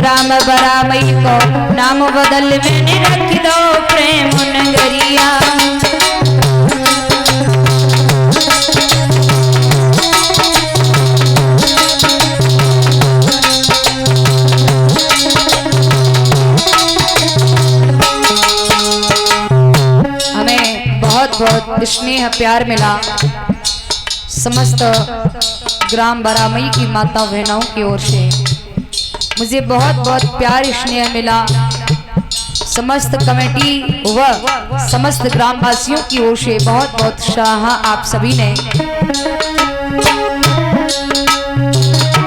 ग्राम बरामई को नाम बदल मैंने रख दो प्रेम नगरिया। हमें बहुत बहुत स्नेह प्यार मिला समस्त ग्राम बरामई की माता बहनों की ओर से। मुझे बहुत बहुत प्यार स्नेह मिला समस्त कमेटी व समस्त ग्रामवासियों की ओर से। बहुत बहुत सराहा आप सभी ने।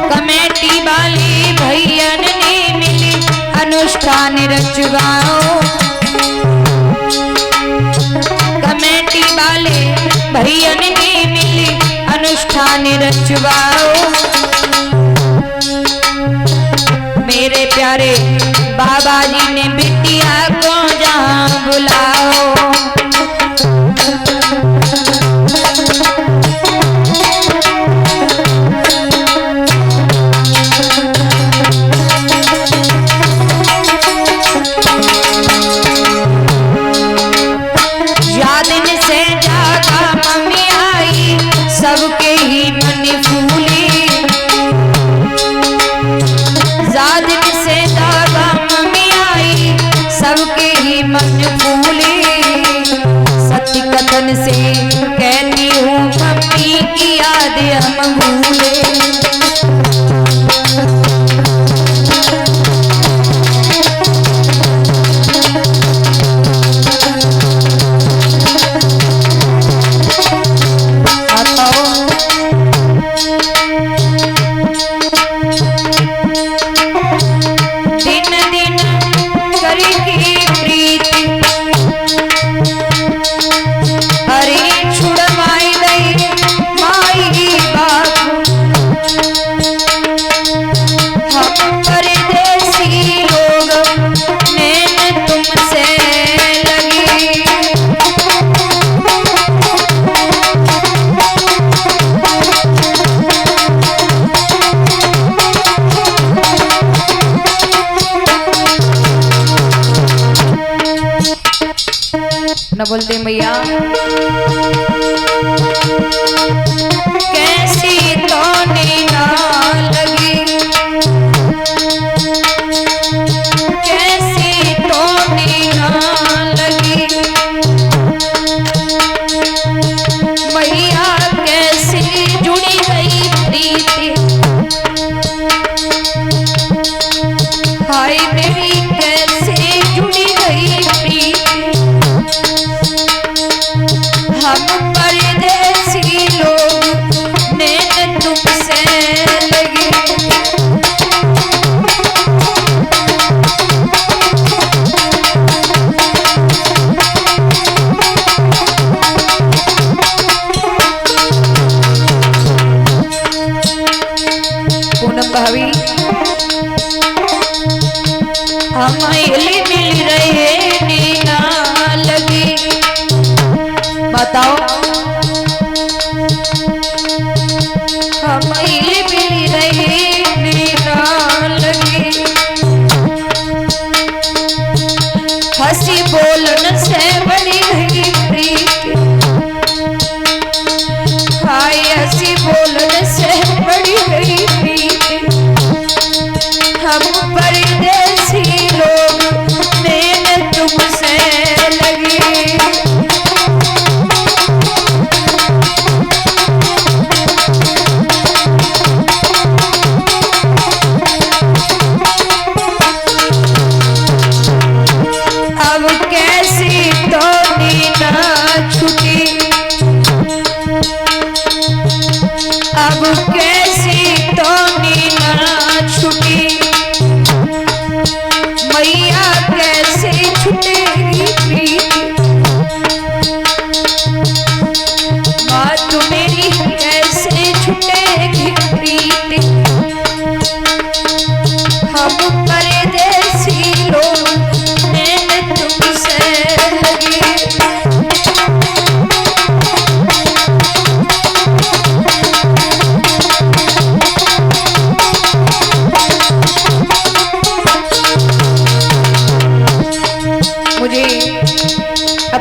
कमेटी वाले भैया ने मिली अनुष्ठान रचवाओ। कमेटी वाले भैया ने मिली अनुष्ठान रचवाओ। मेरे प्यारे बाबा जी ने बिटिया को जहाँ बुलाओ। या दिन से जागा मम्मी आई सबके ही मन फूली। दिन से जागा मम्मी आई सबके ही मन फूली। सत्य कथन से कहती हूँ मम्मी की याद हम भूले। न बोलते मैया कैसी तो ना लगी। कैसी तो ना लगी मैया कैसी जुड़ी गई प्रीति। हाय मेरी कैसे जुड़ी गई प्रीति। हम परदेसी लोग नैन तुमसे लगे। पूनम भाभी हम मिल रहे नीना लगी। बताओ हम मिल रहे नीना लगी। हंसी बोलन से बड़ी गई प्रीति। हाय हंसी बोलन से बड़ी गई प्रीति। हम परदेसी लोग नैन तुमसे लगी।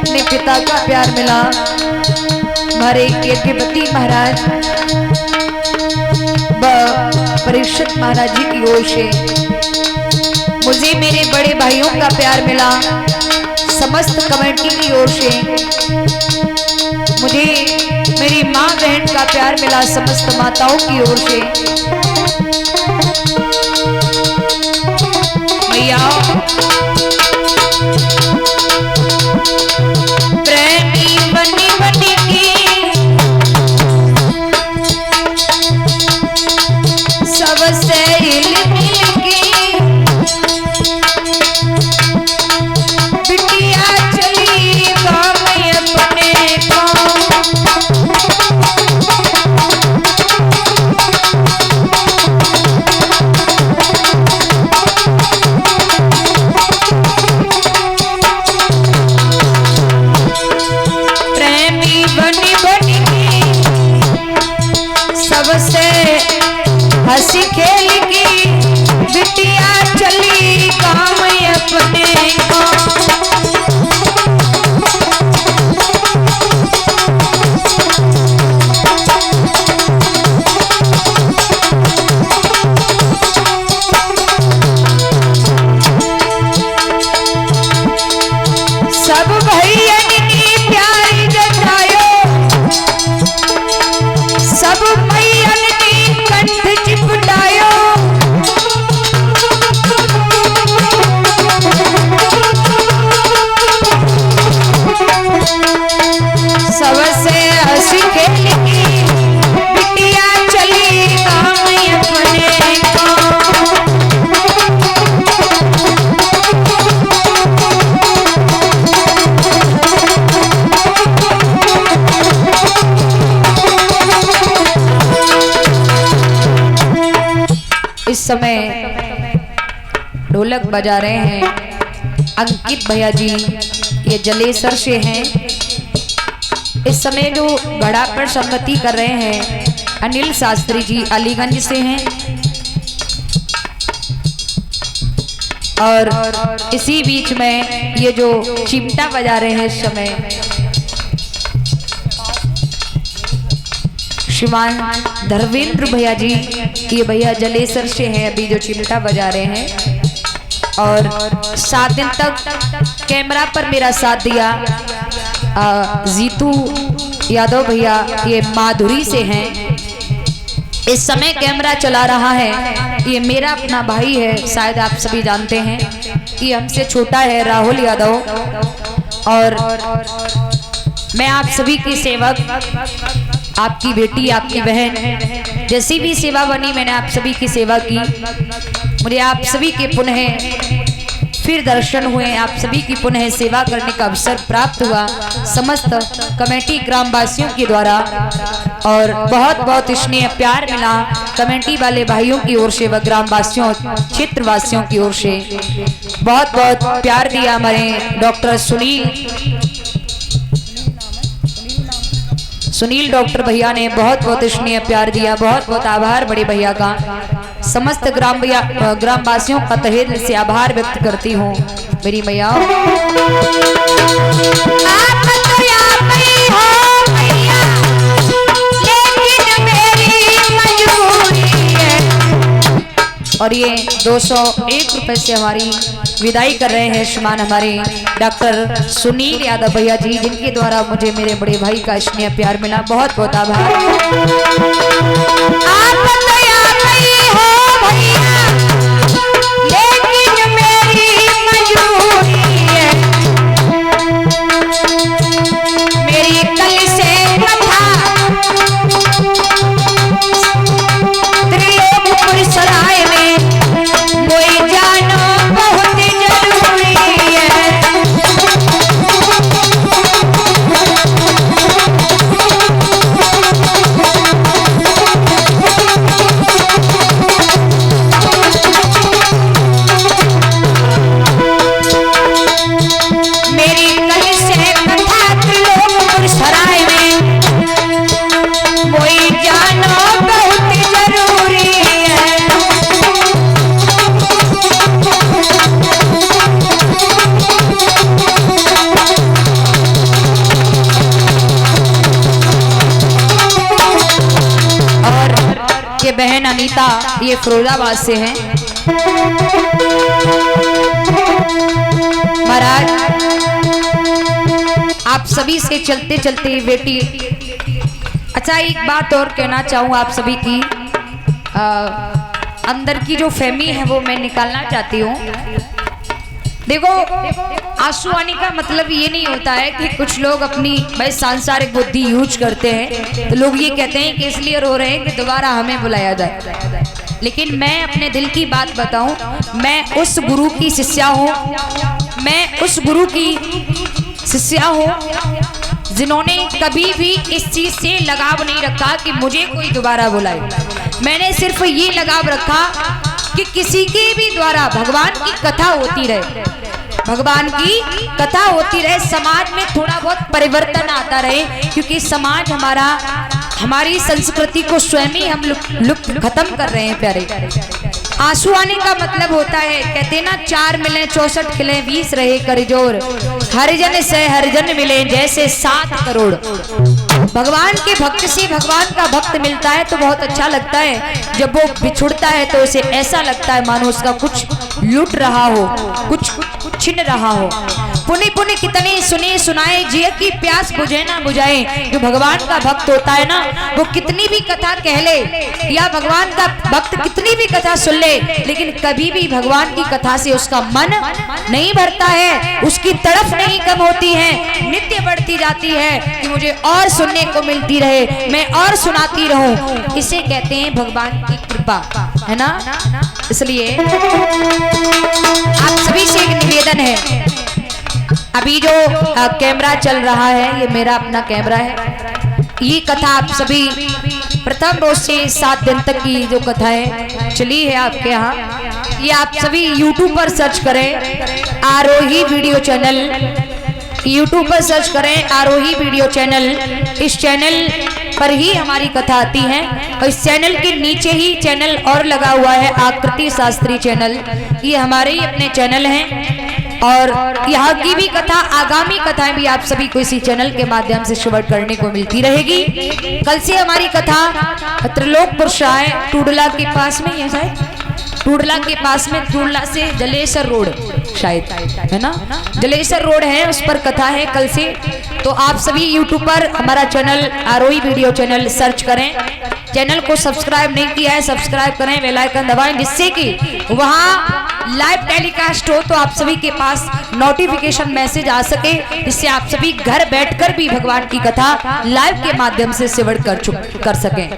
अपने पिता का प्यार मिला, हमारे यज्ञपति महाराज परीक्षित महाराज जी की ओर से मुझे मेरे बड़े भाइयों का प्यार मिला, समस्त कमेटी की ओर से मुझे मेरी माँ बहन का प्यार मिला, समस्त माताओं की ओर से। मैया प्रेमी बनी बनी की सबसे हिल मिल की बिटिया चली गाँव अपने गाँव। प्रेमी बनी बनी की सबसे हंसी खेल की बिटिया चली गाँव अपने गाँव। सब भैयन की प्यारी जतायो, सब भैयन की कंठ चिपटायो, सबसे हंसी खेल की बिटिया चली गाँव अपने गाँव। इस समय ढोलक बजा रहे हैं अंकित भैया जी, ये जलेसर से हैं। इस समय जो घड़ा पर संगति कर रहे हैं अनिल शास्त्री जी अलीगंज से हैं। और इसी बीच में ये जो चिमटा बजा रहे हैं इस समय श्रीमान धर्मेंद्र भैया जी, ये भैया जलेसर से हैं, अभी जो चिमटा बजा रहे हैं। और 7 दिन तक कैमरा पर मेरा साथ दिया जीतू यादव भैया, ये माधुरी से हैं। इस समय कैमरा चला रहा है ये मेरा अपना भाई है, शायद आप सभी जानते हैं, ये हमसे छोटा है, राहुल यादव। और मैं आप सभी की सेवक, आपकी बेटी, आपकी बहन, जैसी भी सेवा बनी मैंने आप सभी की सेवा की। मुझे आप सभी के पुनः फिर दर्शन हुए, आप सभी की पुनः सेवा करने का अवसर प्राप्त हुआ समस्त कमेटी ग्रामवासियों के द्वारा। और बहुत बहुत स्नेह प्यार मिला कमेटी वाले भाइयों की ओर से व ग्रामवासियों क्षेत्रवासियों की ओर से बहुत बहुत प्यार दिया। हमारे डॉक्टर सुनील डॉक्टर भैया ने बहुत बहुत स्नेह प्यार दिया, बहुत बहुत आभार बड़े भैया का। समस्त ग्रामवासियों का तहे दिल से आभार व्यक्त करती हूँ मेरी मैया। और ये 201 रुपए से हमारी विदाई कर रहे हैं श्रीमान हमारे डॉक्टर सुनील यादव भैया जी, जिनके द्वारा मुझे मेरे बड़े भाई का स्नेह प्यार मिला। बहुत बहुत आभार। मेरी कल से सराय में कोई जानो बहुत जरूरी है। ये बहन अनीता, ये फिरोजाबाद से हैं। महाराज आप सभी से चलते चलते बेटी, अच्छा एक बात और कहना चाहूँ आप सभी की, अंदर की जो फहमी है वो मैं निकालना चाहती हूँ। देखो आंसू आने का मतलब ये नहीं होता है कि कुछ लोग अपनी भाई सांसारिक बुद्धि यूज करते हैं तो लोग ये कहते हैं कि इसलिए रो रहे हैं कि दोबारा हमें बुलाया जाए। लेकिन मैं अपने दिल की बात बताऊं, मैं उस गुरु की शिष्या हूँ, मैं उस गुरु की शिष्या हूँ जिन्होंने कभी भी इस चीज से लगाव नहीं रखा कि मुझे कोई दोबारा बुलाए। मैंने सिर्फ ये लगाव रखा कि किसी के भी द्वारा भगवान की कथा होती रहे, भगवान की कथा होती रहे, समाज में थोड़ा बहुत परिवर्तन आता रहे, क्योंकि समाज हमारा, हमारी संस्कृति को स्वयं ही हम लुप्त खत्म कर रहे हैं प्यारे। आंसू आने का मतलब होता है, कहते ना 4 मिले 64 खिले 20 रहे करजोर, हरिजन से हरिजन मिले जैसे 7 करोड़। भगवान के भक्त से भगवान का भक्त मिलता है तो बहुत अच्छा लगता है, जब वो बिछुड़ता है तो उसे ऐसा लगता है मानो उसका कुछ लूट रहा हो, कुछ छिन रहा हो। पुनि पुनि कितने सुने सुनाए, जिय की प्यास बुझे ना बुझाए। जो भगवान का भक्त होता है ना, वो कितनी भी कथा कह ले या भगवान का भक्त कितनी भी कथा सुन ले, लेकिन कभी भी भगवान की कथा से उसका मन नहीं भरता है, उसकी तड़फ नहीं कम होती है, नित्य बढ़ती जाती है कि मुझे और सुनने को मिलती रहे, मैं और सुनाती रहूं। इसे कहते हैं भगवान की कृपा, है ना। इसलिए आप सभी से एक निवेदन है, अभी जो कैमरा चल रहा है ये मेरा अपना कैमरा है, ये कथा आप सभी प्रथम रोज से 7 दिन तक की जो कथा है चली है आपके यहाँ, ये आप सभी YouTube पर सर्च करें, आरोही वीडियो चैनल, YouTube पर सर्च करें आरोही वीडियो चैनल। इस चैनल पर ही हमारी कथा आती है और इस चैनल के नीचे ही चैनल और लगा हुआ है आकृति शास्त्री चैनल, ये हमारे ही अपने चैनल हैं। और यहाँ की भी कथा, आगामी कथाएं भी आप सभी को इसी चैनल के माध्यम से श्रवण करने को मिलती रहेगी। कल से हमारी कथा त्रिलोकपुर शाय टूडला के पास में, ये शायद टूडला के पास में, टूडला से जलेसर रोड शायद है ना, जलेसर रोड है, उस पर कथा है कल से। तो आप सभी YouTube पर हमारा चैनल आरोही वीडियो चैनल सर्च करें, चैनल को सब्सक्राइब नहीं किया है सब्सक्राइब करें, बेल आइकन दबाएं, जिससे कि वहां लाइव टेलीकास्ट हो तो आप सभी के पास नोटिफिकेशन मैसेज आ सके, जिससे आप सभी घर बैठकर भी भगवान की कथा लाइव के माध्यम से श्रवण कर सकें।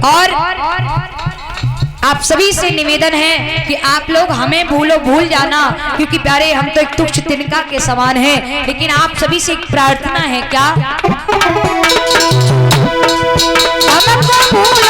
और आप सभी से निवेदन है कि आप लोग हमें भूल जाना, क्योंकि प्यारे हम तो एक तुच्छ तिनका के समान हैं, लेकिन आप सभी से एक प्रार्थना है, क्या हमको भूल